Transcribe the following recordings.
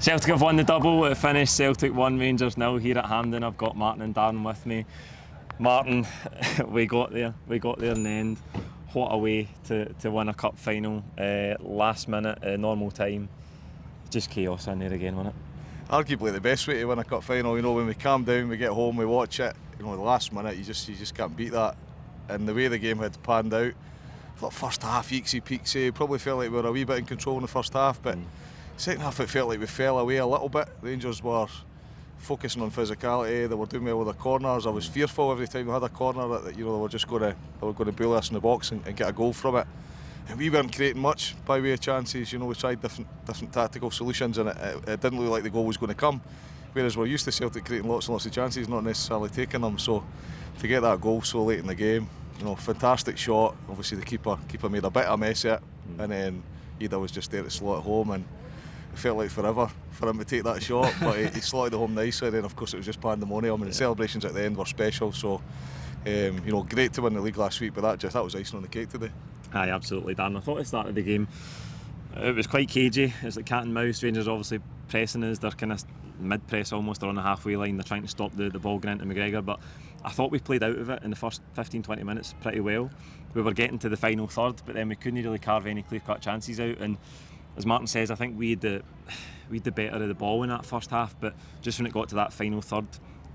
Celtic have won the double. It finished Celtic 1, Rangers 0 here at Hampden. I've got Martin and Darren with me. Martin, we got there in the end. What a way to win a cup final. Last minute, normal time. Just chaos in there again, wasn't it? Arguably the best way to win a cup final. You know, when we calm down, we get home, we watch it. You know, the last minute, you just can't beat that. And the way the game had panned out, I thought first half, eeksy peeksy, probably felt like we were a wee bit in control in the first half, but second half it felt like we fell away a little bit. Rangers were focusing on physicality, they were doing well with their corners. I was fearful every time we had a corner that they were just going to bully us in the box and get a goal from it. And we weren't creating much by way of chances. You know, we tried different tactical solutions, and it didn't look like the goal was going to come. Whereas we're used to Celtic creating lots and lots of chances, not necessarily taking them. So to get that goal so late in the game, you know, fantastic shot. Obviously the keeper made a bit of a mess of it, and then Ida was just there to slot it home, and it felt like forever for him to take that shot, but he slotted it home nicely. And then of course it was just pandemonium, and the celebrations at the end were special. So you know, great to win the league last week, but that was icing on the cake today. Aye, absolutely, Darren. I thought at the start of the game it was quite cagey. It's like cat and mouse. Rangers obviously pressing us. They're kind of mid-press almost. They're on the halfway line. They're trying to stop the ball going into McGregor. But I thought we played out of it in the first 15-20 minutes pretty well. We were getting to the final third, but then we couldn't really carve any clear-cut chances out. And as Martin says, I think we had the better of the ball in that first half. But just when it got to that final third,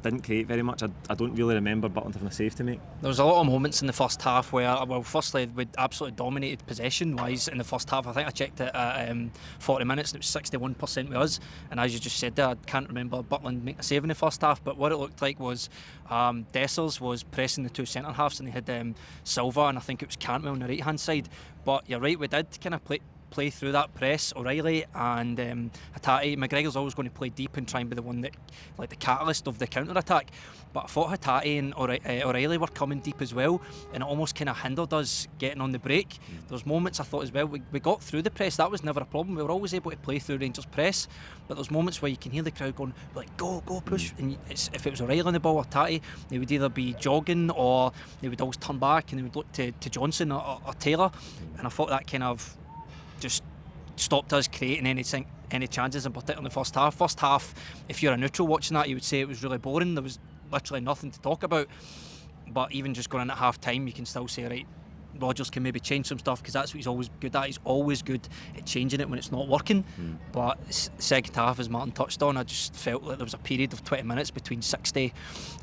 didn't create very much. I don't really remember Butland having a save to make. There was a lot of moments in the first half where, well, firstly, we'd absolutely dominated possession-wise in the first half. I think I checked it at 40 minutes and it was 61% with us. And as you just said there, I can't remember Butland making a save in the first half, but what it looked like was Dessers was pressing the two centre-halves, and they had Silva and I think it was Cantwell on the right-hand side. But you're right, we did kind of play through that press. O'Reilly and Hatate. McGregor's always going to play deep and try and be the one that, like, the catalyst of the counter-attack. But I thought Hatate and O'Reilly were coming deep as well, and it almost kind of hindered us getting on the break. There was moments I thought as well, we got through the press, that was never a problem. We were always able to play through Rangers' press, but there's moments where you can hear the crowd going, like, go, push. And if it was O'Reilly on the ball or Hatate, they would either be jogging or they would always turn back and they would look to Johnson or Taylor. And I thought that kind of just stopped us creating any chances, in particular in the first half. First half, if you're a neutral watching that, you would say it was really boring. There was literally nothing to talk about. But even just going in at half time, you can still say, right, Rodgers can maybe change some stuff, because that's what he's always good at. He's always good at changing it when it's not working. But second half, as Martin touched on, I just felt like there was a period of 20 minutes between 60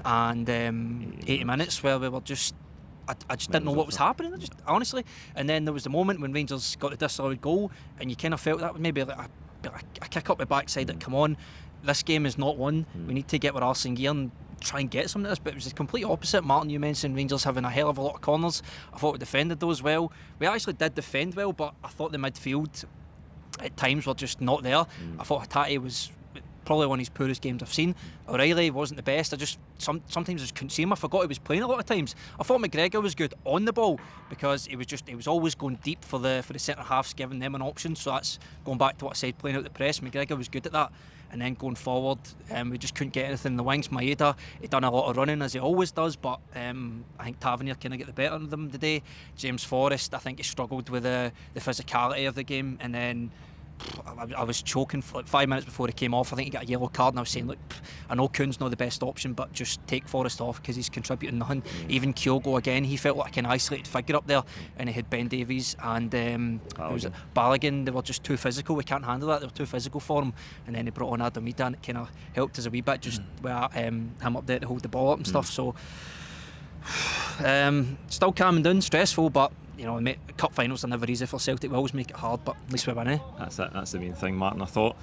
and 80 minutes where we were just, I just didn't know what was happening, honestly. And then there was the moment when Rangers got the disallowed goal, and you kind of felt that was maybe like a kick up the backside that, come on, this game is not won. We need to get our arse in gear and try and get some of this. But it was the complete opposite. Martin, you mentioned Rangers having a hell of a lot of corners. I thought we defended those well. We actually did defend well, but I thought the midfield at times were just not there. I thought Hatate was probably one of his poorest games I've seen. O'Reilly wasn't the best. Sometimes I just couldn't see him. I forgot he was playing a lot of times. I thought McGregor was good on the ball, because he was always going deep for the centre halves, giving them an option. So that's going back to what I said, playing out the press. McGregor was good at that. And then going forward, we just couldn't get anything in the wings. Maeda, he'd done a lot of running, as he always does, but I think Tavernier kind of get the better of them today. James Forrest, I think he struggled with the physicality of the game, and then I was choking for like 5 minutes before he came off. I think he got a yellow card, and I was saying, look, I know Kuhn's not the best option, but just take Forrest off, because he's contributing nothing. Even Kyogo again, he felt like an isolated figure up there, and he had Ben Davies and Balogun. They were just too physical. We can't handle that. They were too physical for him. And then he brought on Adam Ida, and it kind of helped us a wee bit, just with him up there to hold the ball up and stuff. So still calming down, stressful, but you know, cup finals are never easy for Celtic. We always make it hard, but at least we win, eh? That's it. That's the main thing, Martin. I thought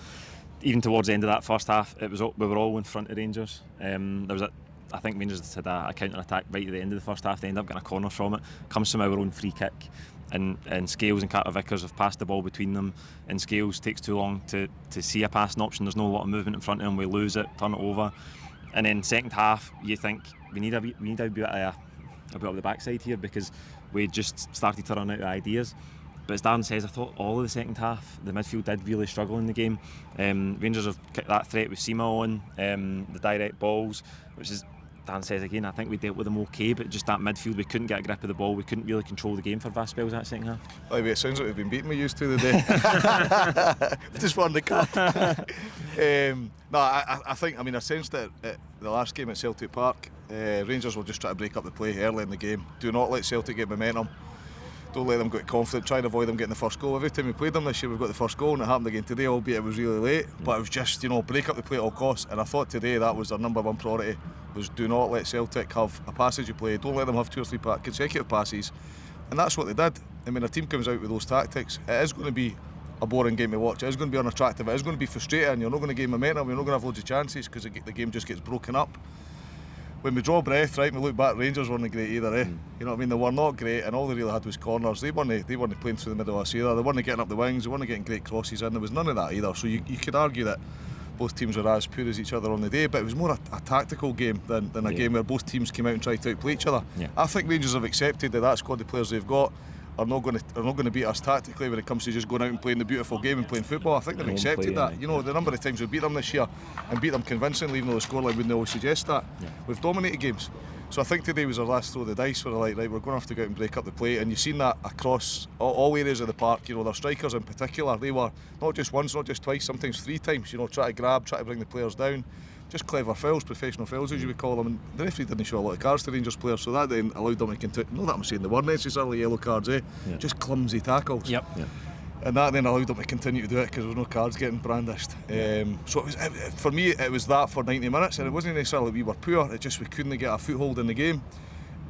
even towards the end of that first half, we were all in front of Rangers. I think Rangers had a counter attack right at the end of the first half. They end up getting a corner from it. Comes from our own free kick, and Scales and Carter Vickers have passed the ball between them. And Scales takes too long to see a passing option. There's no lot of movement in front of him. We lose it, turn it over, and then second half, you think we need a bit of the backside here, because we just started to run out of ideas. But as Darren says, I thought all of the second half, the midfield did really struggle in the game. Rangers have kicked that threat with Sima on, the direct balls, which is Dan says again, I think we dealt with them okay, but just that midfield, we couldn't get a grip of the ball, we couldn't really control the game for vast spells that second half. By the way, it sounds like we've been beating we used to today. Just won the cup. No, I think, I sensed that at the last game at Celtic Park, Rangers will just try to break up the play early in the game. Do not let Celtic get momentum. Don't let them get confident. Try and avoid them getting the first goal. Every time we played them this year, we've got the first goal, and it happened again today, albeit it was really late. But it was just, break up the play at all costs. And I thought today that was their number one priority, was do not let Celtic have a passage of play. Don't let them have 2 or 3 consecutive passes. And that's what they did. A team comes out with those tactics, it is going to be a boring game to watch. It is going to be unattractive. It is going to be frustrating. You're not going to gain momentum. You're not going to have loads of chances because the game just gets broken up. When we draw breath, right, we look back, Rangers weren't great either, eh? You know what I mean? They were not great, and all they really had was corners. They weren't playing through the middle of us either. They weren't getting up the wings. They weren't getting great crosses in. There was none of that either. So you could argue that both teams were as poor as each other on the day, but it was more a tactical game than a game where both teams came out and tried to outplay each other. Yeah. I think Rangers have accepted that squad of players they've got are not going to beat us tactically when it comes to just going out and playing the beautiful game and playing football. I think they've accepted that. The number of times we beat them this year and beat them convincingly, even though the scoreline wouldn't always suggest that. Yeah. We've dominated games. So I think today was our last throw of the dice where they're like, right, we're going to have to go out and break up the play. And you've seen that across all areas of the park. Their strikers in particular, they were not just once, not just twice, sometimes 3 times, try to grab, try to bring the players down. Just clever fouls, professional fouls as you would call them, and the referee didn't show a lot of cards to Rangers players, so that then allowed them to continue. Not that I'm saying they weren't necessarily yellow cards, just clumsy tackles. Yep. And that then allowed them to continue to do it because there was no cards getting brandished. So for me, it was that for 90 minutes, and it wasn't necessarily we were poor, it just we couldn't get a foothold in the game.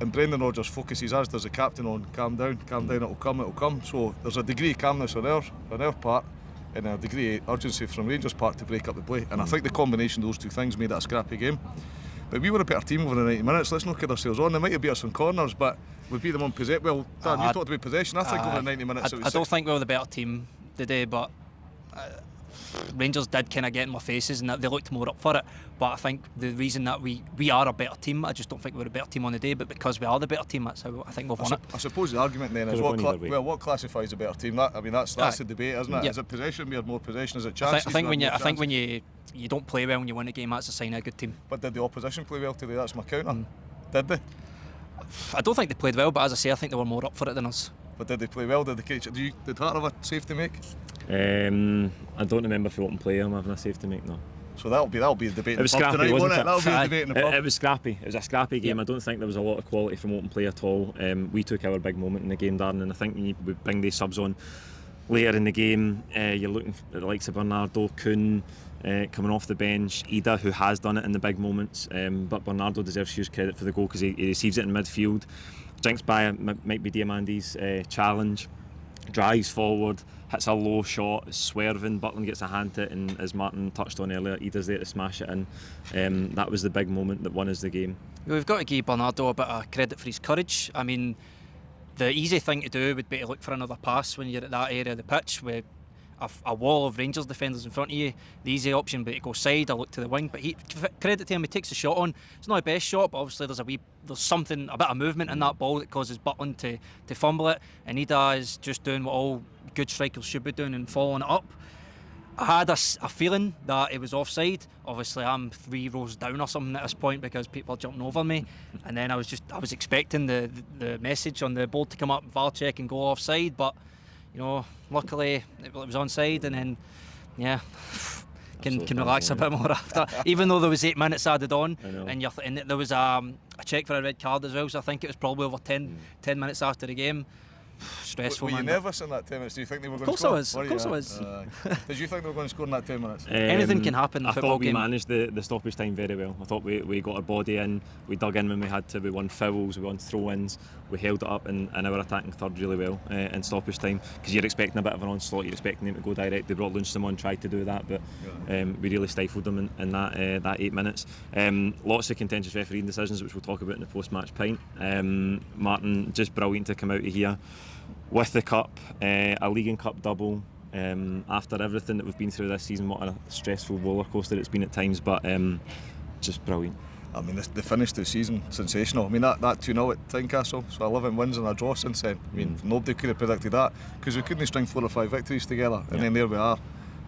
And Brendan Rodgers focuses, as does the captain, on calm down, it'll come. So there's a degree of calmness on our part, and a degree of urgency from Rangers' part to break up the play. And I think the combination of those 2 things made it a scrappy game. But we were a better team over the 90 minutes. Let's not kid ourselves on. They might have beat us on corners, but we beat them on possession. Well, Dan, you talked about possession. I think over the 90 minutes it was I don't think we were the better team today, but Rangers did kind of get in my faces and that they looked more up for it. But I think the reason that we are a better team, I just don't think we were a better team on the day, but because we are the better team, that's how I think we've won it. I suppose the argument then is what classifies a better team? That's the debate, isn't it? Yep. Is it possession? We had more possession. Is it chances? I think when you don't play well when you win a game, that's a sign of a good team. But did the opposition play well today? That's my counter. Did they? I don't think they played well, but as I say, I think they were more up for it than us. But did they play well? Did Hart have a save to make? I don't remember if we open play I'm having a save to make, no. So that'll be the debate. It was scrappy, tonight, wasn't it? That'll be the debate in the pub. It was scrappy. It was a scrappy game. I don't think there was a lot of quality from open play at all. We took our big moment in the game, Darren, and I think when you bring these subs on later in the game, you're looking at the likes of Bernardo, Kuhn, coming off the bench, Ida, who has done it in the big moments, but Bernardo deserves huge credit for the goal because he receives it in midfield, drinks by might be Diamandi's challenge, drives forward, hits a low shot, is swerving, Butland gets a hand to it, and as Martin touched on earlier, Ida's there to smash it in. That was the big moment that won us the game. We've got to give Bernardo a bit of credit for his courage. The easy thing to do would be to look for another pass when you're at that area of the pitch with a wall of Rangers defenders in front of you. The easy option would be to go side or look to the wing, but credit to him, he takes the shot on. It's not the best shot, but obviously there's a bit of movement in that ball that causes Butland to fumble it, and Ida is just doing what all good strikers should be doing and following it up. I had a feeling that it was offside. Obviously I'm 3 rows down or something at this point because people are jumping over me, and then I was expecting the message on the board to come up, VAR check and go offside, but luckily it was onside, and then can relax a bit more after. Even though there was 8 minutes added on, and there was a check for a red card as well, so I think it was probably over 10 minutes after the game. Stressful. Were you nervous in that 10 minutes? Do you think they were going to score? Of course I was. Did you think they were going to score in that 10 minutes? Anything can happen in a football game. I thought we managed the stoppage time very well. I thought we got our body in, we dug in when we had to, we won fouls, we won throw-ins, we held it up in our attacking third really well in stoppage time, because you're expecting a bit of an onslaught, you're expecting them to go direct. They brought Lundstrom on, tried to do that, but we really stifled them in that 8 minutes. Lots of contentious refereeing decisions, which we'll talk about in the post-match pint. Martin, just brilliant to come out of here with the cup, a League and Cup double, after everything that we've been through this season. What a stressful roller coaster it's been at times, but just brilliant. They finished the season sensational. That 2-0 at Tynecastle, so 11 wins and a draw since then. Nobody could have predicted that, because we couldn't string 4 or 5 victories together, and then there we are,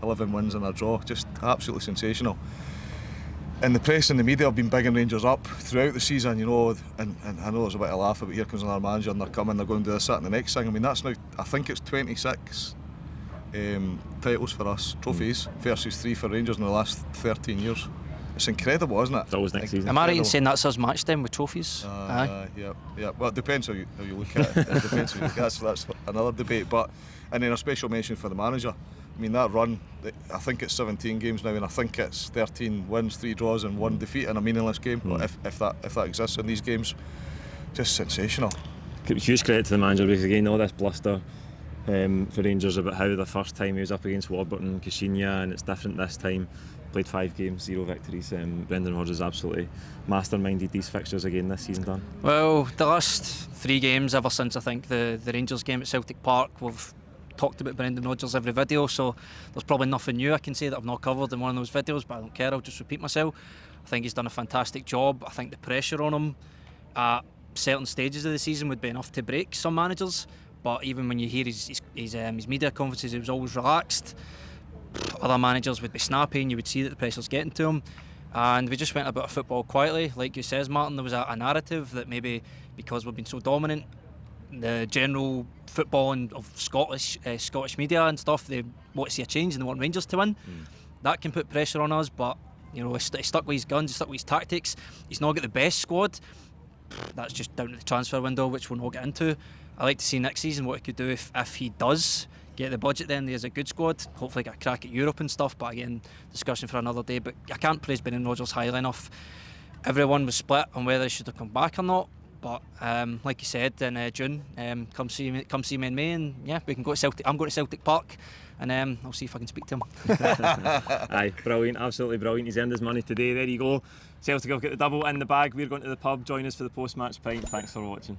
11 wins and a draw, just absolutely sensational. And the press and the media have been bigging Rangers up throughout the season, you know, and I know there's a bit of laugh about here comes another manager and they're coming, they're going to do this, that and the next thing. I mean, that's now, I think it's 26 titles for us, trophies, versus 3 for Rangers in the last 13 years. It's incredible, isn't it? It's always next season. Am I right in saying that's us match them with trophies? Yeah. Well, it depends how you look at it. It depends how you look at it, so that's another debate. But, and then a special mention for the manager. I mean, that run, I think it's 17 games now, and I think it's 13 wins, 3 draws and 1 defeat in a meaningless game, if that exists in these games. Just sensational. Huge credit to the manager, because again, all this bluster for Rangers about how the first time he was up against Warburton, Kishinya, and it's different this time. Played 5 games, 0 victories. Brendan Rodgers absolutely masterminded these fixtures again this season, Dan. Well, the last 3 games, ever since I think the Rangers game at Celtic Park, we've talked about Brendan Rodgers every video, so there's probably nothing new I can say that I've not covered in one of those videos, but I don't care, I'll just repeat myself. I think he's done a fantastic job. I think the pressure on him at certain stages of the season would be enough to break some managers, but even when you hear his media conferences, he was always relaxed. Other managers would be snappy and you would see that the pressure's getting to him, and we just went about football quietly. Like you says, Martin, there was a narrative that maybe because we've been so dominant, the general footballing of Scottish media and stuff, they want to see a change and they want Rangers to win. That can put pressure on us, but you know, he's stuck with his guns, he's stuck with his tactics. He's not got the best squad. That's just down to the transfer window, which we'll not get into. I like to see next season what he could do if he does get the budget. Then there's a good squad, hopefully get a crack at Europe and stuff, but again, discussion for another day. But I can't praise Brendan Rodgers highly enough. Everyone was split on whether he should have come back or not, but like you said, in June, come see me in May, and yeah, we can go to Celtic. I'm going to Celtic Park, and I'll see if I can speak to him. Aye, brilliant, absolutely brilliant. He's earned his money today. There you go. Celtic have got the double in the bag. We're going to the pub. Join us for the post-match pint. Thanks for watching.